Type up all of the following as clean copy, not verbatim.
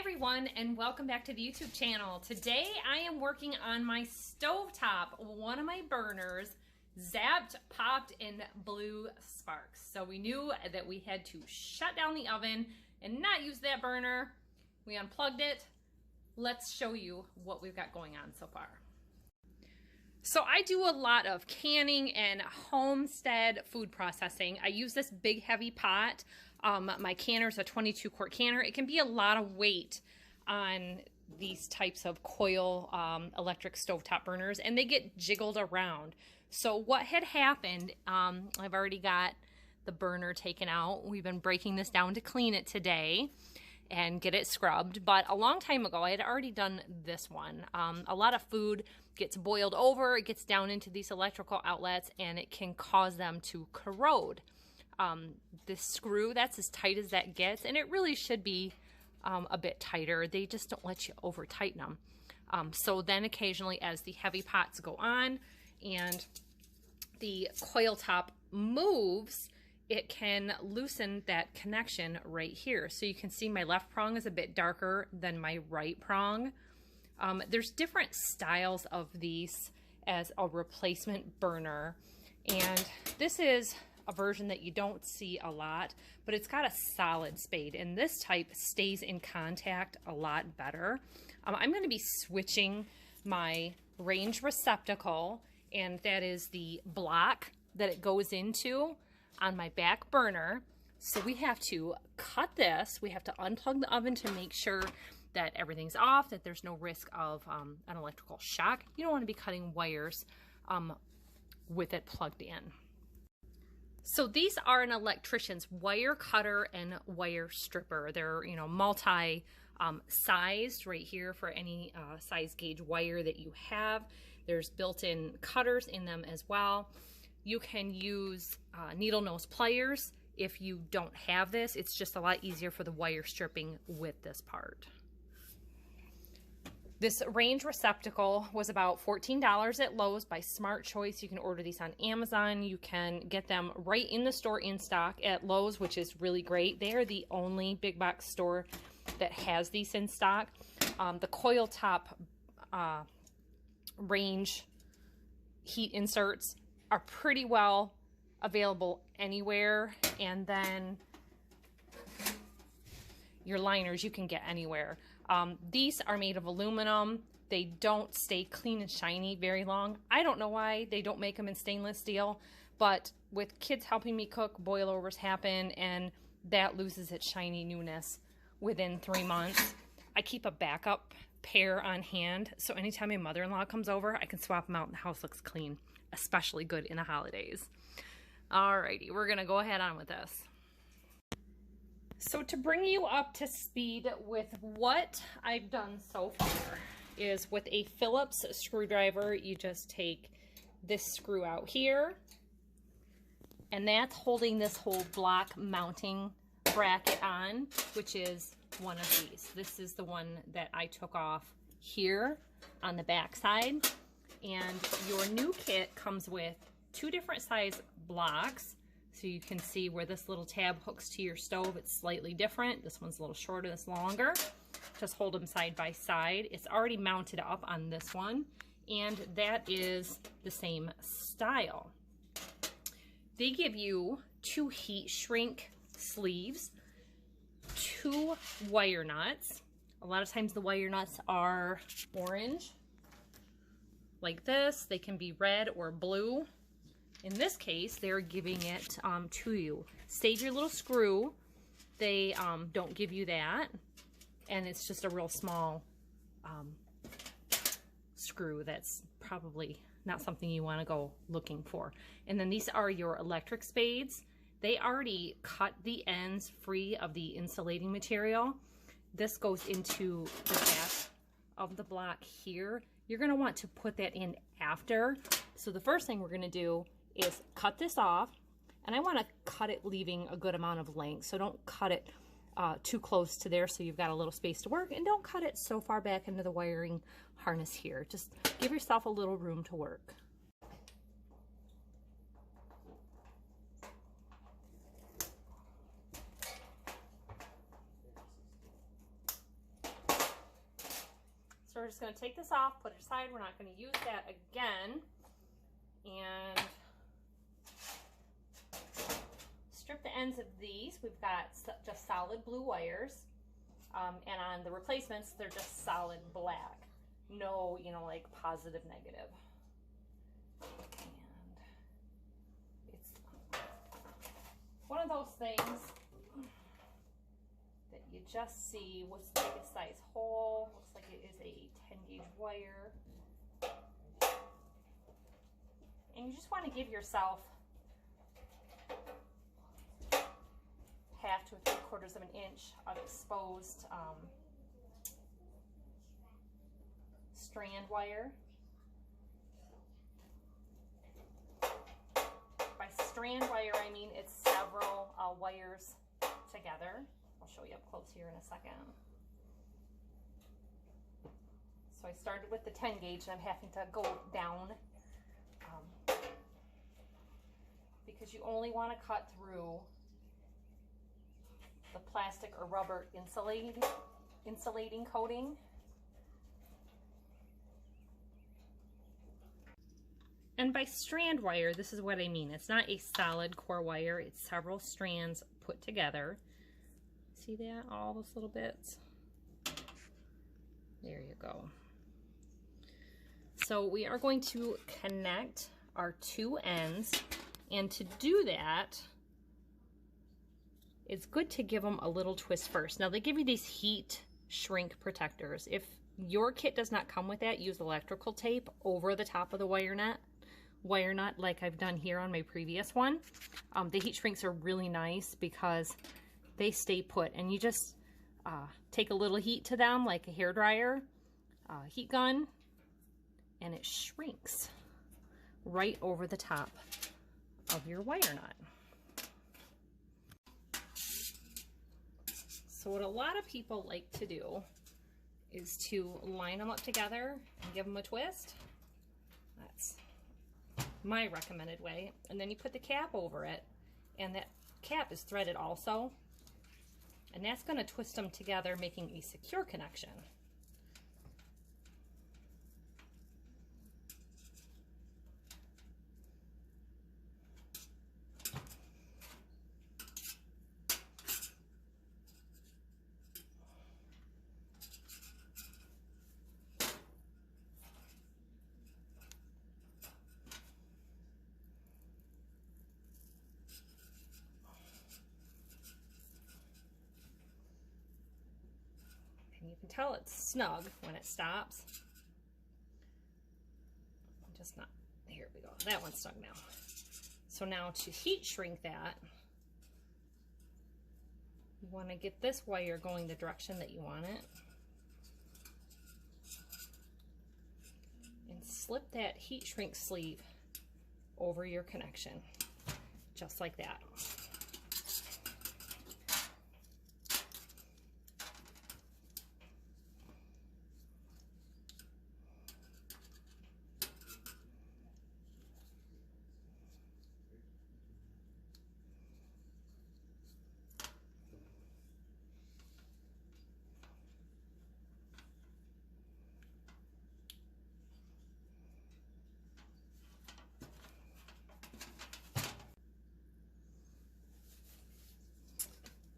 everyone, and welcome back to the YouTube channel. Today I am working on my stovetop. One of my burners zapped, popped, and blew sparks. So we knew that we had to shut down the oven and not use that burner. We unplugged it. Let's show you what we've got going on so far. So I do a lot of canning and homestead food processing. I use this big heavy pot. My canner is a 22 quart canner. It can be a lot of weight on these types of coil electric stovetop burners, and they get jiggled around. So what had happened, I've already got the burner taken out. We've been breaking this down to clean it today and get it scrubbed. But a long time ago, I had already done this one. A lot of food gets boiled over, it gets down into these electrical outlets, and it can cause them to corrode. This screw, that's as tight as that gets, and it really should be a bit tighter. They just don't let you over tighten them. So then occasionally as the heavy pots go on and the coil top moves, it can loosen that connection right here. So you can see my left prong is a bit darker than my right prong. There's different styles of these as a replacement burner, and this is a version that you don't see a lot, but it's got a solid spade, and this type stays in contact a lot better. I'm going to be switching my range receptacle, and that is the block that it goes into on my back burner. So we have to cut this. We have to unplug the oven to make sure that everything's off, that there's no risk of an electrical shock. You don't want to be cutting wires with it plugged in. So these are an electrician's wire cutter and wire stripper. They're, multi sized right here for any size gauge wire that you have. There's built-in cutters in them as well. You can use needle nose pliers if you don't have this. It's just a lot easier for the wire stripping with this part. This range receptacle was about $14 at Lowe's by Smart Choice. You can order these on Amazon. You can get them right in the store in stock at Lowe's, which is really great. They are the only big box store that has these in stock. The coil top range heat inserts are pretty well available anywhere, and then your liners you can get anywhere. These are made of aluminum. They don't stay clean and shiny very long. I don't know why they don't make them in stainless steel, but with kids helping me cook, boilovers happen, and that loses its shiny newness within 3 months. I keep a backup pair on hand, so anytime my mother-in-law comes over, I can swap them out and the house looks clean, especially good in the holidays. Alrighty, we're gonna go ahead on with this. So to bring you up to speed with what I've done so far is with a Phillips screwdriver, you just take this screw out here, and that's holding this whole block mounting bracket on, which is one of these. This is the one that I took off here on the back side, and your new kit comes with 2 different size blocks. So you can see where this little tab hooks to your stove. It's slightly different. This one's a little shorter, this longer. Just hold them side by side. It's already mounted up on this one, and that is the same style. They give you 2 heat shrink sleeves, 2 wire nuts. A lot of times the wire nuts are orange, like this. They can be red or blue. In this case, they're giving it to you. Save your little screw. They don't give you that. And it's just a real small screw that's probably not something you want to go looking for. And then these are your electric spades. They already cut the ends free of the insulating material. This goes into the back of the block here. You're going to want to put that in after. So the first thing we're going to do is cut this off, and I want to cut it leaving a good amount of length, so don't cut it too close to there so you've got a little space to work, and don't cut it so far back into the wiring harness here. Just give yourself a little room to work. we're just going to take this off, put it aside. We're not going to use that again. And strip the ends of these. We've got just solid blue wires. And on the replacements, they're just solid black. No, you know, like positive, negative. And it's one of those things that you just see what's the biggest size hole. Looks like it is a 10 gauge wire. And you just want to give yourself 1/2 to 3/4 of an inch of exposed strand wire. By strand wire, I mean it's several wires together. I'll show you up close here in a second. So I started with the 10 gauge and I'm having to go down because you only want to cut through the plastic or rubber insulating coating. And by strand wire, this is what I mean. It's not a solid core wire. It's several strands put together. See that? All those little bits? There you go. So we are going to connect our 2 ends. And to do that, it's good to give them a little twist first. Now they give you these heat shrink protectors. If your kit does not come with that, use electrical tape over the top of the wire nut like I've done here on my previous one. The heat shrinks are really nice because they stay put, and you just take a little heat to them like a hairdryer, heat gun, and it shrinks right over the top of your wire nut. So what a lot of people like to do is to line them up together and give them a twist. That's my recommended way. And then you put the cap over it, and that cap is threaded also. And that's going to twist them together, making a secure connection. You can tell it's snug when it stops. Just not, here we go. That one's snug now. So now to heat shrink that, you want to get this wire going the direction that you want it. And slip that heat shrink sleeve over your connection, just like that.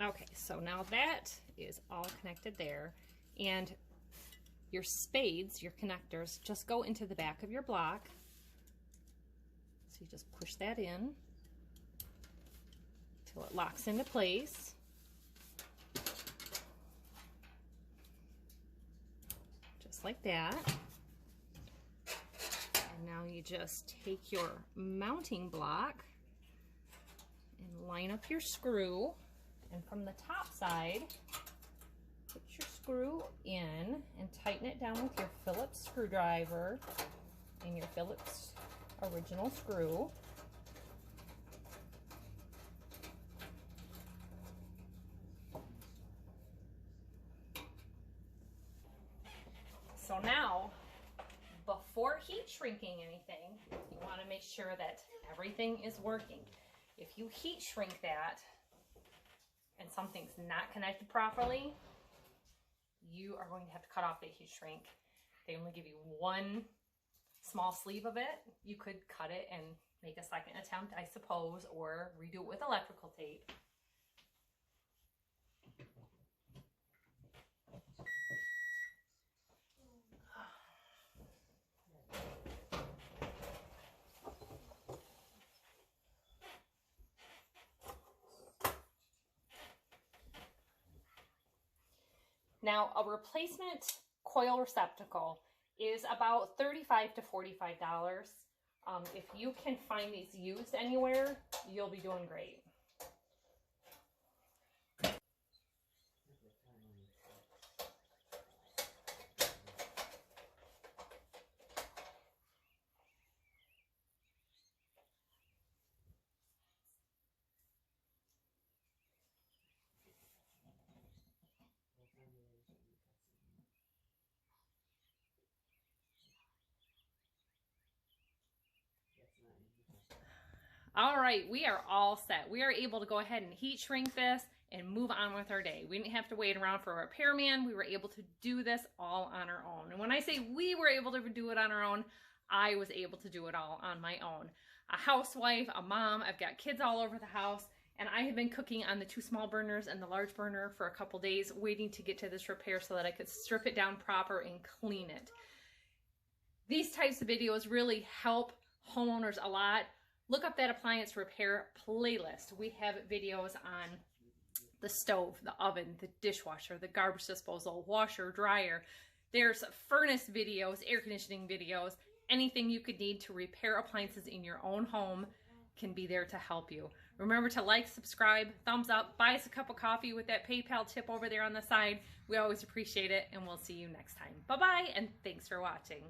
Okay, so now that is all connected there, and your spades, your connectors, just go into the back of your block. So you just push that in till it locks into place. Just like that. And now you just take your mounting block and line up your screw. And from the top side, put your screw in and tighten it down with your Phillips screwdriver and your Phillips original screw. So now, before heat shrinking anything, you want to make sure that everything is working. If you heat shrink that, and something's not connected properly, you are going to have to cut off the heat shrink They only give you one small sleeve of it. You could cut it and make a second attempt, I suppose, or redo it with electrical tape. Now, a replacement coil receptacle is about $35 to $45. If you can find these used anywhere, you'll be doing great. All right, we are all set. We are able to go ahead and heat shrink this and move on with our day. We didn't have to wait around for a repairman. We were able to do this all on our own. And when I say we were able to do it on our own, I was able to do it all on my own. A housewife, a mom, I've got kids all over the house, and I have been cooking on the 2 small burners and the large burner for a couple days, waiting to get to this repair so that I could strip it down proper and clean it. These types of videos really help homeowners a lot. Look up that appliance repair playlist. We have videos on the stove, the oven, the dishwasher, the garbage disposal, washer, dryer. There's furnace videos, air conditioning videos. Anything you could need to repair appliances in your own home can be there to help you. Remember to like, subscribe, thumbs up, buy us a cup of coffee with that PayPal tip over there on the side. We always appreciate it, and we'll see you next time. Bye-bye, and thanks for watching.